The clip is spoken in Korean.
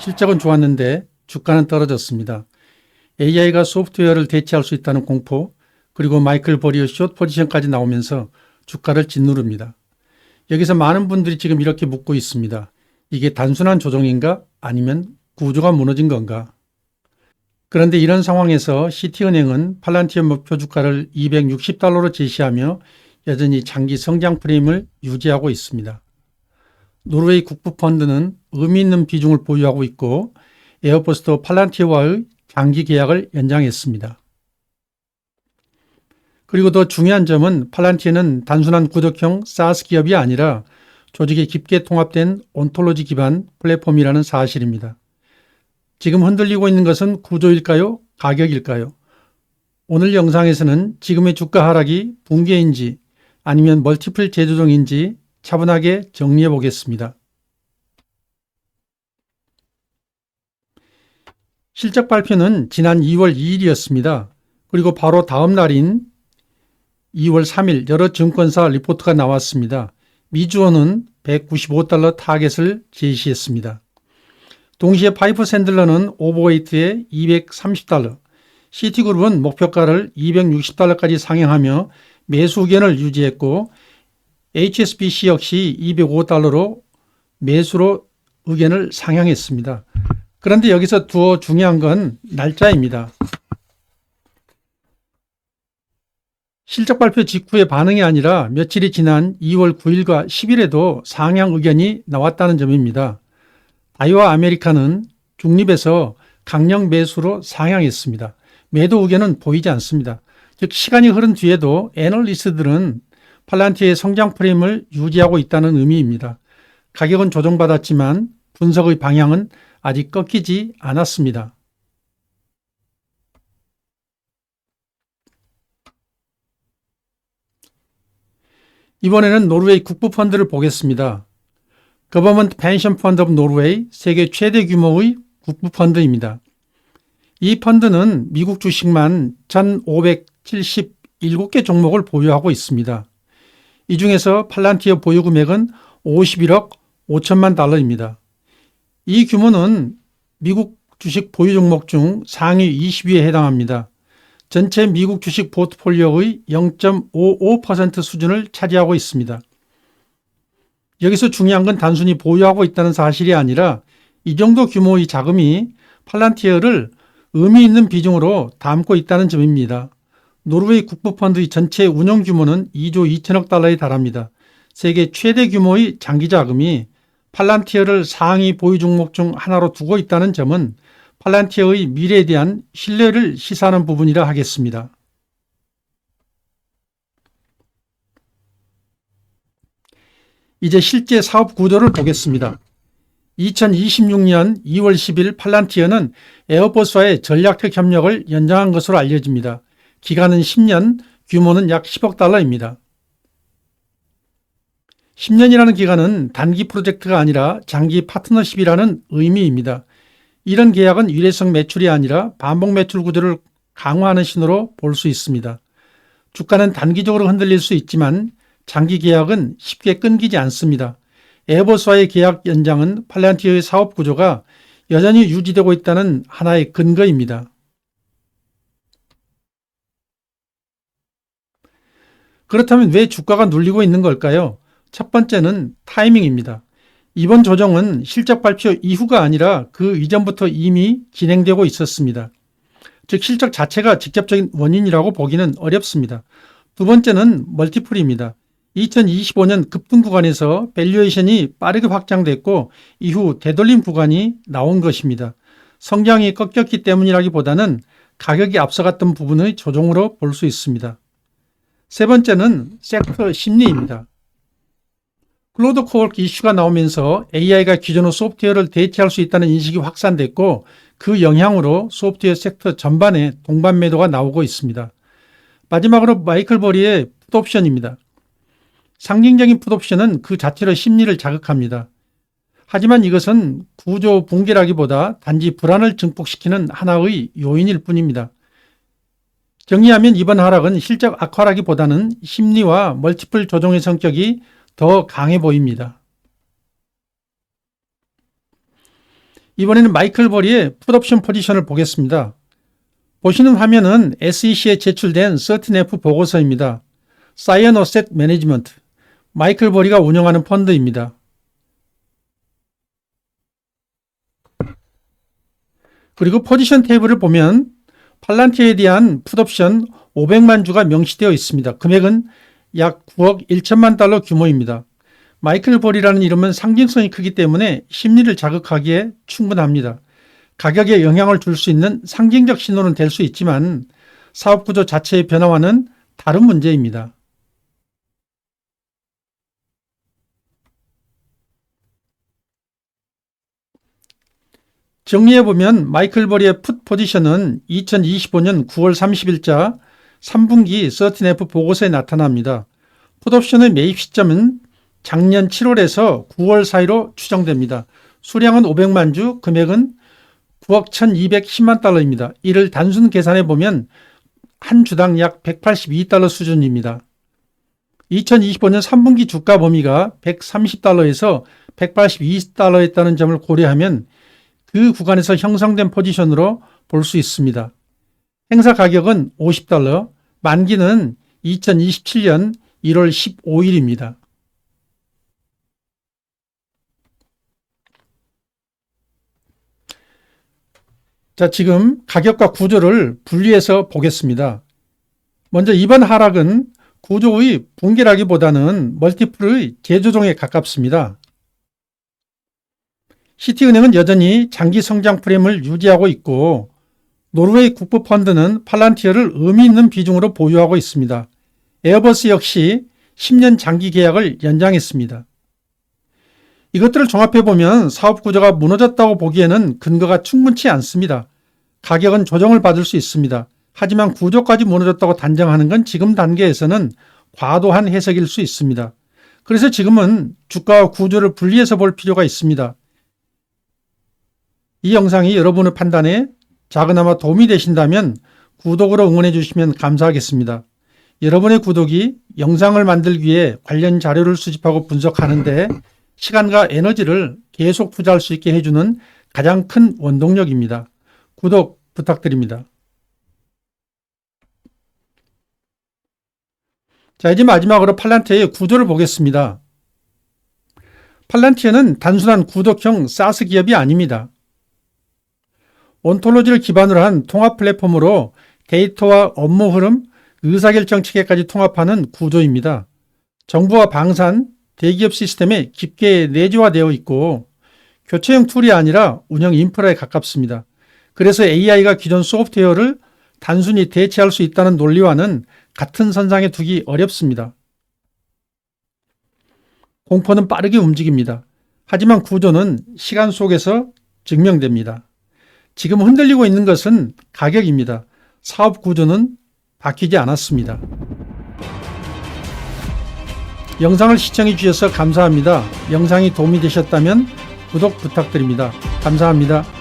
실적은 좋았는데 주가는 떨어졌습니다. AI가 소프트웨어를 대체할 수 있다는 공포, 그리고 마이클 버리의 숏 포지션까지 나오면서 주가를 짓누릅니다. 여기서 많은 분들이 지금 이렇게 묻고 있습니다. 이게 단순한 조정인가? 아니면 구조가 무너진 건가? 그런데 이런 상황에서 시티은행은 팔란티어 목표 주가를 260달러로 제시하며 여전히 장기 성장 프레임을 유지하고 있습니다. 노르웨이 국부펀드는 의미 있는 비중을 보유하고 있고 에어포스트 팔란티어와의 장기 계약을 연장했습니다. 그리고 더 중요한 점은 팔란티어는 단순한 구독형 사스 기업이 아니라 조직에 깊게 통합된 온톨로지 기반 플랫폼이라는 사실입니다. 지금 흔들리고 있는 것은 구조일까요? 가격일까요? 오늘 영상에서는 지금의 주가 하락이 붕괴인지 아니면 멀티플 재조정인지 차분하게 정리해 보겠습니다. 실적 발표는 지난 2월 2일이었습니다. 그리고 바로 다음 날인 2월 3일 여러 증권사 리포트가 나왔습니다. 미주어는 195달러 타겟을 제시했습니다. 동시에 파이퍼 샌들러는 오버웨이트에 230달러, 시티그룹은 목표가를 260달러까지 상향하며 매수 의견을 유지했고 HSBC 역시 205달러로 매수로 의견을 상향했습니다. 그런데 여기서 더 중요한 건 날짜입니다. 실적 발표 직후의 반응이 아니라 며칠이 지난 2월 9일과 10일에도 상향 의견이 나왔다는 점입니다. 다이와 아메리카는 중립에서 강력 매수로 상향했습니다. 매도 의견은 보이지 않습니다. 즉 시간이 흐른 뒤에도 애널리스트들은 팔란티어의 성장 프레임을 유지하고 있다는 의미입니다. 가격은 조정받았지만 분석의 방향은 아직 꺾이지 않았습니다. 이번에는 노르웨이 국부펀드를 보겠습니다. Government Pension Fund of Norway, 세계 최대 규모의 국부펀드입니다. 이 펀드는 미국 주식만 1,577개 종목을 보유하고 있습니다. 이 중에서 팔란티어 보유 금액은 51억 5천만 달러입니다. 이 규모는 미국 주식 보유 종목 중 상위 20위에 해당합니다. 전체 미국 주식 포트폴리오의 0.55% 수준을 차지하고 있습니다. 여기서 중요한 건 단순히 보유하고 있다는 사실이 아니라 이 정도 규모의 자금이 팔란티어를 의미 있는 비중으로 담고 있다는 점입니다. 노르웨이 국부펀드의 전체 운용 규모는 2조 2천억 달러에 달합니다. 세계 최대 규모의 장기 자금이 팔란티어를 상위 보유 종목 중 하나로 두고 있다는 점은 팔란티어의 미래에 대한 신뢰를 시사하는 부분이라 하겠습니다. 이제 실제 사업 구조를 보겠습니다. 2026년 2월 10일 팔란티어는 에어버스와의 전략적 협력을 연장한 것으로 알려집니다. 기간은 10년, 규모는 약 10억 달러입니다. 10년이라는 기간은 단기 프로젝트가 아니라 장기 파트너십이라는 의미입니다. 이런 계약은 일회성 매출이 아니라 반복 매출 구조를 강화하는 신호로 볼 수 있습니다. 주가는 단기적으로 흔들릴 수 있지만 장기 계약은 쉽게 끊기지 않습니다. 에어버스와의 계약 연장은 팔란티어의 사업 구조가 여전히 유지되고 있다는 하나의 근거입니다. 그렇다면 왜 주가가 눌리고 있는 걸까요? 첫 번째는 타이밍입니다. 이번 조정은 실적 발표 이후가 아니라 그 이전부터 이미 진행되고 있었습니다. 즉 실적 자체가 직접적인 원인이라고 보기는 어렵습니다. 두 번째는 멀티플입니다. 2025년 급등 구간에서 밸류에이션이 빠르게 확장됐고 이후 되돌림 구간이 나온 것입니다. 성장이 꺾였기 때문이라기보다는 가격이 앞서갔던 부분의 조정으로 볼 수 있습니다. 세 번째는 섹터 심리입니다. 클로드 코워크 이슈가 나오면서 AI가 기존의 소프트웨어를 대체할 수 있다는 인식이 확산됐고 그 영향으로 소프트웨어 섹터 전반에 동반 매도가 나오고 있습니다. 마지막으로 마이클 버리의 풋옵션입니다. 상징적인 풋옵션은 그 자체로 심리를 자극합니다. 하지만 이것은 구조 붕괴라기보다 단지 불안을 증폭시키는 하나의 요인일 뿐입니다. 정리하면 이번 하락은 실적 악화라기보다는 심리와 멀티플 조정의 성격이 더 강해 보입니다. 이번에는 마이클 버리의 풋옵션 포지션을 보겠습니다. 보시는 화면은 SEC에 제출된 13F 보고서입니다. 사이언 어셋 매니지먼트, 마이클 버리가 운영하는 펀드입니다. 그리고 포지션 테이블을 보면 팔란티어에 대한 풋옵션 500만 주가 명시되어 있습니다. 금액은 약 9억 1천만 달러 규모입니다. 마이클 버리라는 이름은 상징성이 크기 때문에 심리를 자극하기에 충분합니다. 가격에 영향을 줄 수 있는 상징적 신호는 될 수 있지만 사업 구조 자체의 변화와는 다른 문제입니다. 정리해보면 마이클 버리의 풋 포지션은 2025년 9월 30일자 3분기 13F 보고서에 나타납니다. 풋옵션의 매입 시점은 작년 7월에서 9월 사이로 추정됩니다. 수량은 500만 주, 금액은 9억 1210만 달러입니다. 이를 단순 계산해 보면 한 주당 약 182달러 수준입니다. 2025년 3분기 주가 범위가 130달러에서 182달러였다는 점을 고려하면 그 구간에서 형성된 포지션으로 볼 수 있습니다. 행사 가격은 50달러, 만기는 2027년 1월 15일입니다. 자, 지금 가격과 구조를 분리해서 보겠습니다. 먼저 이번 하락은 구조의 붕괴라기보다는 멀티플의 재조정에 가깝습니다. 시티은행은 여전히 장기 성장 프레임을 유지하고 있고 노르웨이 국부펀드는 팔란티어를 의미 있는 비중으로 보유하고 있습니다. 에어버스 역시 10년 장기 계약을 연장했습니다. 이것들을 종합해보면 사업 구조가 무너졌다고 보기에는 근거가 충분치 않습니다. 가격은 조정을 받을 수 있습니다. 하지만 구조까지 무너졌다고 단정하는 건 지금 단계에서는 과도한 해석일 수 있습니다. 그래서 지금은 주가와 구조를 분리해서 볼 필요가 있습니다. 이 영상이 여러분의 판단에 작은아마 도움이 되신다면 구독으로 응원해 주시면 감사하겠습니다. 여러분의 구독이 영상을 만들기 위해 관련 자료를 수집하고 분석하는 데 시간과 에너지를 계속 투자할 수 있게 해주는 가장 큰 원동력입니다. 구독 부탁드립니다. 자, 이제 마지막으로 팔란티어의 구조를 보겠습니다. 팔란티어는 단순한 구독형 사스 기업이 아닙니다. 온톨로지를 기반으로 한 통합 플랫폼으로 데이터와 업무 흐름, 의사결정 체계까지 통합하는 구조입니다. 정부와 방산, 대기업 시스템에 깊게 내재화되어 있고 교체형 툴이 아니라 운영 인프라에 가깝습니다. 그래서 AI가 기존 소프트웨어를 단순히 대체할 수 있다는 논리와는 같은 선상에 두기 어렵습니다. 공포는 빠르게 움직입니다. 하지만 구조는 시간 속에서 증명됩니다. 지금 흔들리고 있는 것은 가격입니다. 사업 구조는 바뀌지 않았습니다. 영상을 시청해 주셔서 감사합니다. 영상이 도움이 되셨다면 구독 부탁드립니다. 감사합니다.